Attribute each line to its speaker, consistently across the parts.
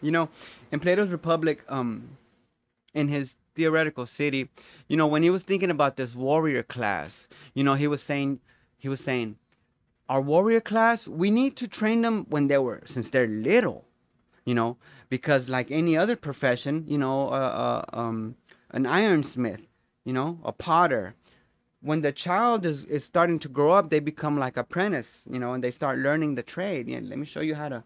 Speaker 1: You know, in Plato's Republic, in his theoretical city, when he was thinking about this warrior class, he was saying, our warrior class, we need to train them since they're little, you know, because like any other profession, an ironsmith, a potter, when the child is starting to grow up, they become like apprentice, and they start learning the trade. Let me show you how to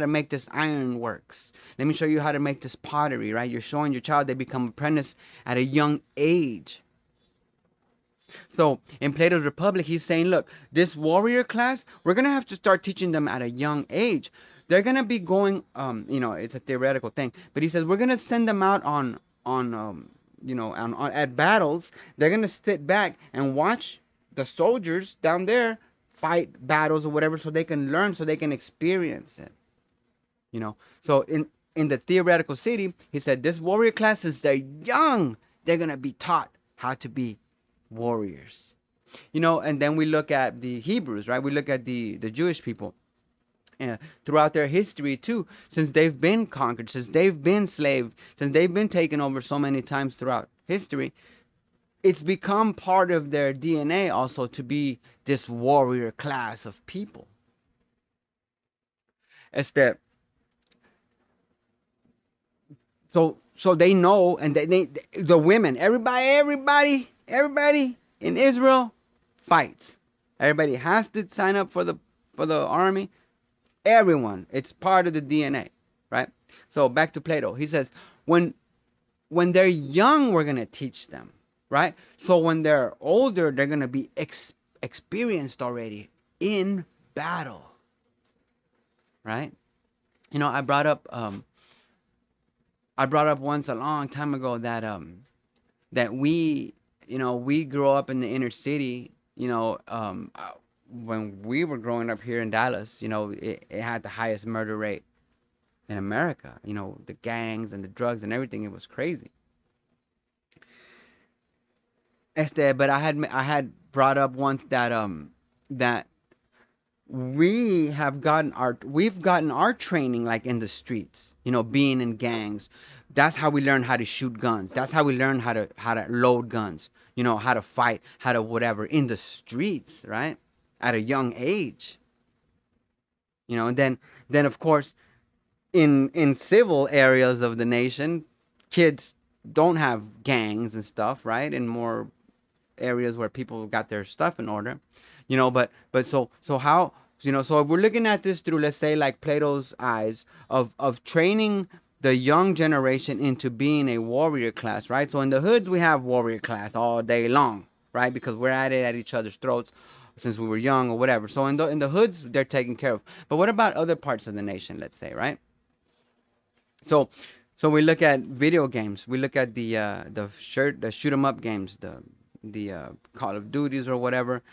Speaker 1: make this ironworks. Let me show you how to make this pottery, right? You're showing your child, they become apprentice at a young age. So in Plato's Republic, he's saying, look, this warrior class, we're gonna have to start teaching them at a young age. They're gonna be going, it's a theoretical thing, but he says we're gonna send them out at battles. They're gonna sit back and watch the soldiers down there fight battles or whatever, so they can learn, so they can experience it. So in the theoretical city, he said this warrior class, since they're young, they're gonna be taught how to be warriors. And then we look at the Hebrews, right? We look at the Jewish people. Throughout their history too, since they've been conquered, since they've been slaved, since they've been taken over so many times throughout history, it's become part of their DNA also to be this warrior class of people. It's that so they know, and the women, everybody in Israel fights. Everybody has to sign up for the army. Everyone, it's part of the DNA, right? So back to Plato. He says when they're young, we're gonna teach them, right? So when they're older, they're gonna be experienced already in battle, right? I brought up once a long time ago that we grew up in the inner city. When we were growing up here in Dallas, it had the highest murder rate in America. The gangs and the drugs and everything. It was crazy. But I had brought up once that we've gotten our training like in the streets, being in gangs. That's how we learn how to shoot guns. That's how we learn how to load guns, how to fight, how to whatever in the streets, right? At a young age. And then of course in civil areas of the nation, kids don't have gangs and stuff, right? In more areas where people got their stuff in order, but so how, so if we're looking at this through, let's say, like Plato's eyes of training the young generation into being a warrior class, right? So in the hoods we have warrior class all day long, right? Because we're at it at each other's throats since we were young or whatever. So in the hoods they're taken care of. But what about other parts of the nation, let's say, right? So so we look at video games. We look at the shoot 'em up games, the Call of Duties or whatever.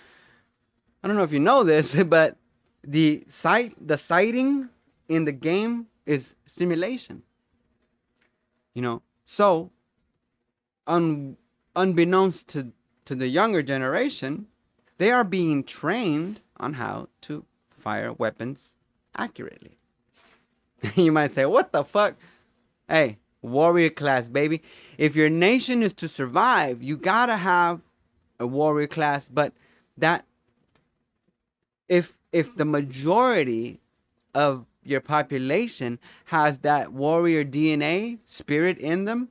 Speaker 1: I don't know if you know this, but the sighting in the game is simulation. So un, unbeknownst to the younger generation, they are being trained on how to fire weapons accurately. You might say, "What the fuck?" Hey, warrior class, baby. If your nation is to survive, you gotta have a warrior class. But that if the majority of your population has that warrior DNA spirit in them,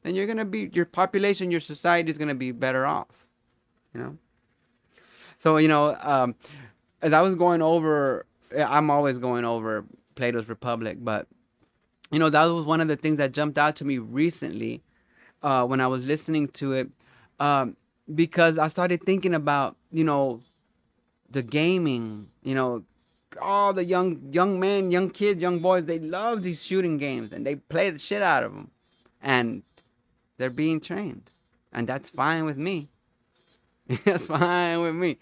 Speaker 1: then your population, your society is gonna be better off. You know. So as I was going over, I'm always going over Plato's Republic, but that was one of the things that jumped out to me recently when I was listening to it, um, because I started thinking about the gaming. All the young men, young kids, young boys, they love these shooting games and they play the shit out of them, and they're being trained, and that's fine with me. That's fine with me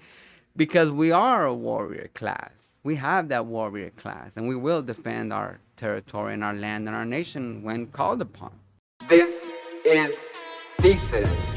Speaker 1: because we are a warrior class. We have that warrior class, and we will defend our territory and our land and our nation when called upon. This is Thesis.